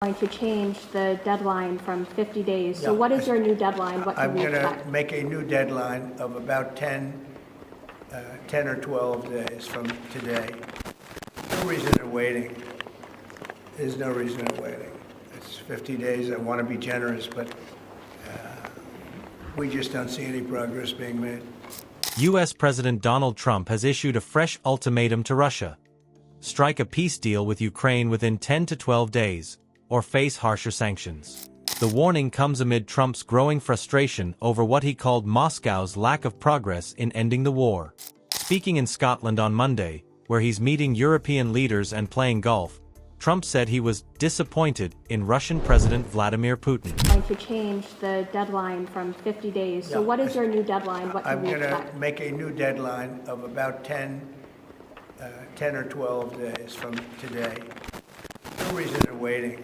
Going to change the deadline from 50 days. So Yeah. what is your new deadline? What can I'm we going to expect? make a new deadline of about 10 or 12 days from today. No reason in waiting. There's no reason in waiting. It's 50 days. I want to be generous, but we just don't see any progress being made. U.S. President Donald Trump has issued a fresh ultimatum to Russia. Strike a peace deal with Ukraine within 10 to 12 days, or face harsher sanctions. The warning comes amid Trump's growing frustration over what he called Moscow's lack of progress in ending the war. Speaking in Scotland on Monday, where he's meeting European leaders and playing golf, Trump said he was disappointed in Russian President Vladimir Putin. Going to change the deadline from 50 days. So Yeah. what is your new deadline? What can I'm we going to expect? make a new deadline of about 10 or 12 days from today. No reason in waiting.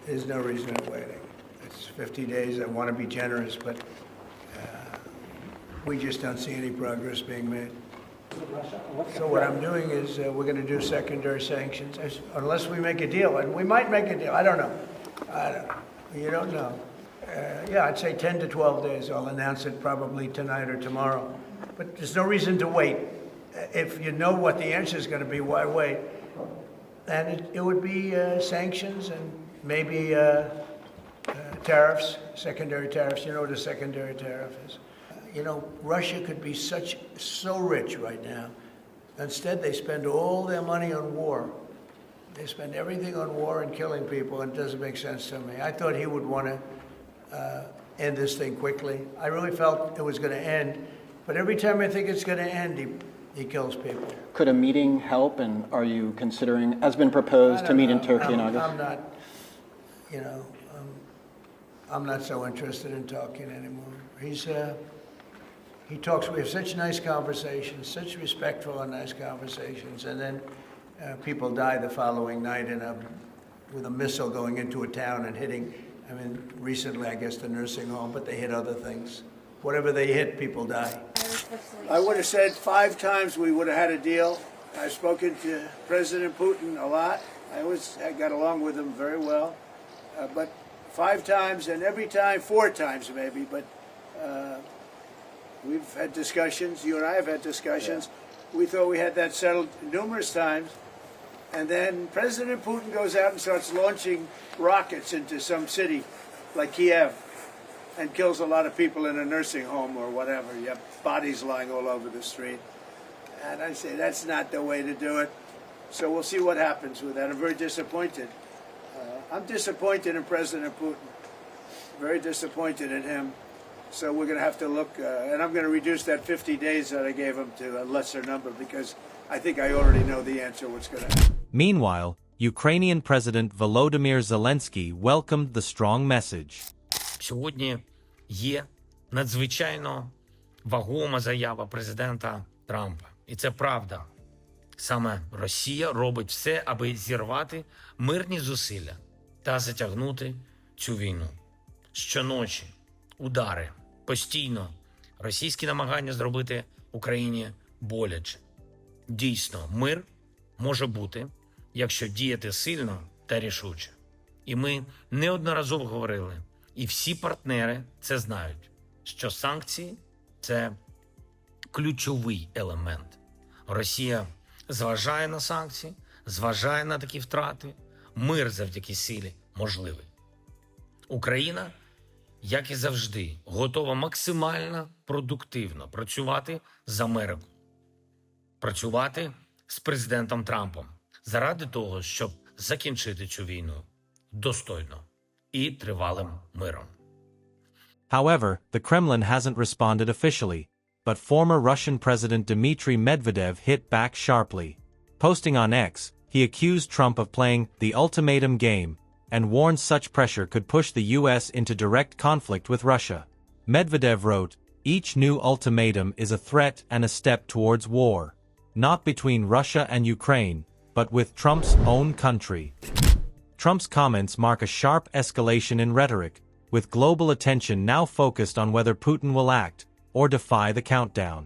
There's no reason in waiting. It's 50 days. I want to be generous, but we just don't see any progress being made. So what I'm doing is we're going to do secondary sanctions, unless we make a deal. And we might make a deal. I don't know. You don't know. Yeah, I'd say 10 to 12 days. I'll announce it probably tonight or tomorrow. But there's no reason to wait. If you know what the answer is going to be, why wait? And it would be sanctions and maybe tariffs, secondary tariffs. You know what a secondary tariff is? You know, Russia could be so rich right now. Instead, they spend all their money on war. They spend everything on war and killing people, and it doesn't make sense to me. I thought he would want to end this thing quickly. I really felt it was going to end, but every time I think it's going to end, he kills people. Could a meeting help, and are you considering, as been proposed, to meet in Turkey in August? I'm not, you know, I'm not so interested in talking anymore. He talks, we have such nice conversations, such respectful and nice conversations, and then people die the following night with a missile going into a town and hitting, I mean, recently, I guess, the nursing home, but they hit other things. Whatever they hit, people die. I would have said 5 times we would have had a deal. I've spoken to President Putin a lot. I got along with him very well. But 5 times, and every time 4 times maybe, but we've had discussions, you and I have had discussions. Yeah. We thought we had that settled numerous times. And then President Putin goes out and starts launching rockets into some city like Kiev and kills a lot of people in a nursing home or whatever. You have bodies lying all over the street. And I say, that's not the way to do it. So we'll see what happens with that. I'm very disappointed. I'm disappointed in President Putin. Very disappointed in him. So we're going to have to look, and I'm going to reduce that 50 days that I gave him to a lesser number because I think I already know the answer what's going to happen. Meanwhile, Ukrainian President Volodymyr Zelenskyy welcomed the strong message. Сьогодні є надзвичайно вагома заява президента Трампа. І це правда. Саме Росія робить все, аби зірвати мирні зусилля та затягнути цю війну. Щоночі удари, постійно російські намагання зробити Україні боляче. Дійсно, мир може бути, якщо діяти сильно та рішуче. І ми неодноразово говорили, і всі партнери це знають, що санкції – це ключовий елемент. Росія зважає на санкції, зважає на такі втрати, мир завдяки силі можливий. Україна, як і завжди, готова максимально продуктивно працювати з Америкою. Працювати з президентом Трампом заради того, щоб закінчити цю війну достойно і тривалим миром. However, the Kremlin hasn't responded officially, but former Russian President Dmitry Medvedev hit back sharply. Posting on X, he accused Trump of playing the ultimatum game and warned such pressure could push the U.S. into direct conflict with Russia. Medvedev wrote, "Each new ultimatum is a threat and a step towards war, not between Russia and Ukraine, but with Trump's own country." Trump's comments mark a sharp escalation in rhetoric, with global attention now focused on whether Putin will act or defy the countdown.